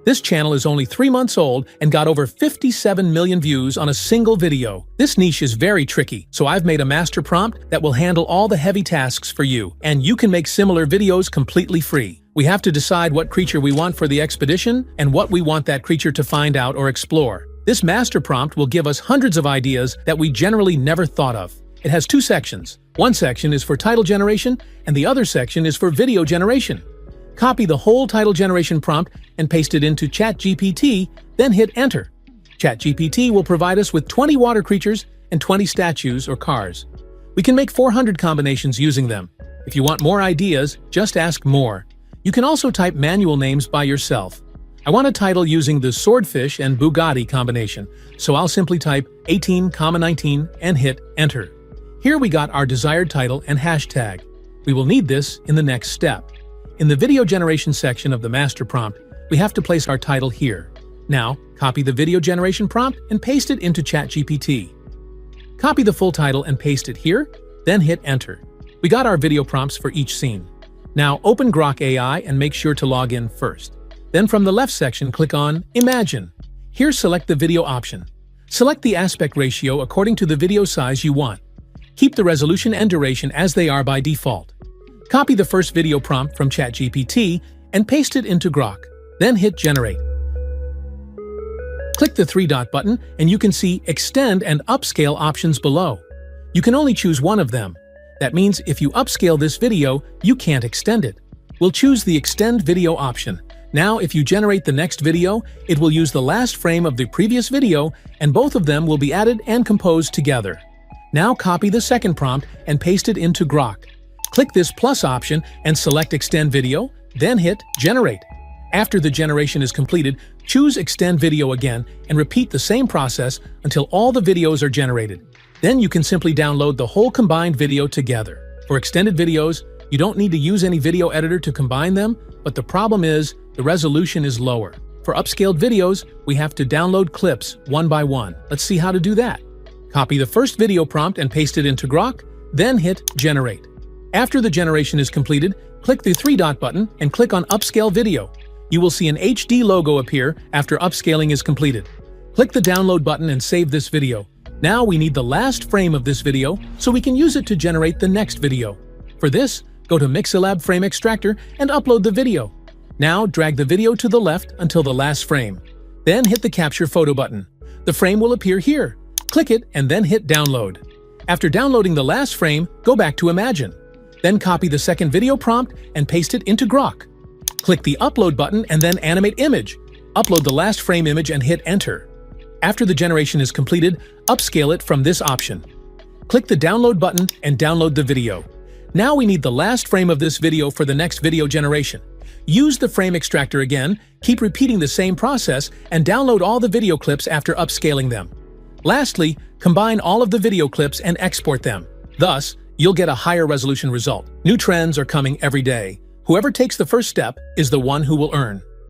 This channel is only 3 months old and got over 57 million views on a single video. This niche is very tricky, so I've made a master prompt that will handle all the heavy tasks for you, and you can make similar videos completely free. We have to decide what creature we want for the expedition and what we want that creature to find out or explore. This master prompt will give us hundreds of ideas that we generally never thought of. It has 2 sections. One section is for title generation, and the other section is for video generation. Copy the whole title generation prompt and paste it into ChatGPT, then hit Enter. ChatGPT will provide us with 20 water creatures and 20 statues or cars. We can make 400 combinations using them. If you want more ideas, just ask more. You can also type manual names by yourself. I want a title using the Swordfish and Bugatti combination, so I'll simply type 18,19 and hit Enter. Here we got our desired title and hashtag. We will need this in the next step. In the video generation section of the master prompt, we have to place our title here. Now, copy the video generation prompt and paste it into ChatGPT. Copy the full title and paste it here, then hit Enter. We got our video prompts for each scene. Now open Grok AI and make sure to log in first. Then from the left section, click on Imagine. Here select the video option. Select the aspect ratio according to the video size you want. Keep the resolution and duration as they are by default. Copy the first video prompt from ChatGPT and paste it into Grok. Then hit Generate. Click the 3-dot button and you can see Extend and Upscale options below. You can only choose one of them. That means if you upscale this video, you can't extend it. We'll choose the Extend Video option. Now, if you generate the next video, it will use the last frame of the previous video, and both of them will be added and composed together. Now copy the second prompt and paste it into Grok. Click this plus option and select Extend Video, then hit Generate. After the generation is completed, choose Extend Video again and repeat the same process until all the videos are generated. Then you can simply download the whole combined video together. For extended videos, you don't need to use any video editor to combine them, but the problem is the resolution is lower. For upscaled videos, we have to download clips one by one. Let's see how to do that. Copy the first video prompt and paste it into Grok, then hit Generate. After the generation is completed, click the 3-dot button and click on Upscale Video. You will see an HD logo appear after upscaling is completed. Click the download button and save this video. Now we need the last frame of this video so we can use it to generate the next video. For this, go to Mixilab Frame Extractor and upload the video. Now drag the video to the left until the last frame. Then hit the Capture Photo button. The frame will appear here. Click it and then hit Download. After downloading the last frame, go back to Imagine. Then copy the second video prompt and paste it into Grok. Click the Upload button and then Animate Image. Upload the last frame image and hit Enter. After the generation is completed, upscale it from this option. Click the Download button and download the video. Now we need the last frame of this video for the next video generation. Use the frame extractor again, keep repeating the same process, and download all the video clips after upscaling them. Lastly, combine all of the video clips and export them. Thus, you'll get a higher resolution result. New trends are coming every day. Whoever takes the first step is the one who will earn.